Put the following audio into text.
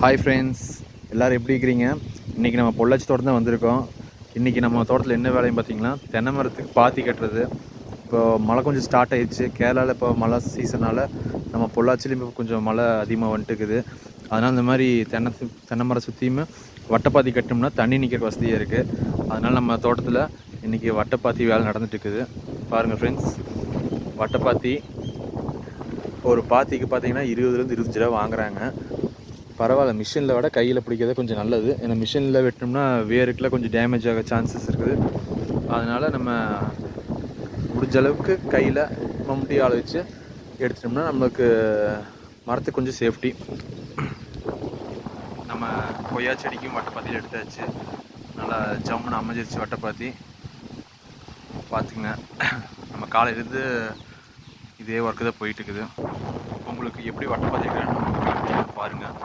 Hi friends, எல்லோரும் எப்படி இருக்கிறீங்க? இன்றைக்கி நம்ம பொள்ளாச்சி தோட்டம் தான் வந்திருக்கோம். இன்றைக்கி நம்ம தோட்டத்தில் என்ன வேலைன்னு பார்த்தீங்கன்னா, தென்னை மரத்துக்கு பாத்தி கட்டுறது. இப்போது மழை கொஞ்சம் ஸ்டார்ட் ஆகிடுச்சு. கேரளாவில் இப்போ மழை சீசனால் நம்ம பொள்ளாச்சிலையும் இப்போ கொஞ்சம் மழை அதிகமாக வந்துட்டுக்குது. அதனால் இந்த மாதிரி தென்னை மரம் சுற்றியுமே வட்டைப்பாத்தி கட்டினோம்னா தண்ணி நிற்கிற வசதியாக இருக்குது. அதனால் நம்ம தோட்டத்தில் இன்றைக்கி வட்டைப்பாத்தி வேலை நடந்துட்டுருக்குது. பாருங்கள் ஃப்ரெண்ட்ஸ், வட்டைப்பாத்தி ஒரு பாத்திக்கு பார்த்தீங்கன்னா 20-25 ரூபா வாங்குறாங்க. பரவாயில்ல, மிஷினில் விட கையில் பிடிக்கிறது கொஞ்சம் நல்லது. ஏன்னா மிஷினில் வெட்டினோம்னா வேருக்குலாம் கொஞ்சம் டேமேஜ் ஆக சான்சஸ் இருக்குது. அதனால் நம்ம முடிஞ்ச அளவுக்கு கையில் மம்முட்டி ஆளை வச்சு எடுத்துட்டோம்னா நம்மளுக்கு மரத்துக்கு கொஞ்சம் சேஃப்டி. நம்ம கொய்யா செடிக்கும் வட்டைப்பாத்தியில் எடுத்தாச்சு. நல்லா ஜம்முன்னு அமைஞ்சிருச்சு வட்டைப்பாத்தி. பார்த்துங்க, நம்ம காலையிலேருந்து இதே ஒர்க்கு தான் போயிட்டுருக்குது. உங்களுக்கு எப்படி வட்டைப்பாத்தி பாருங்கள்.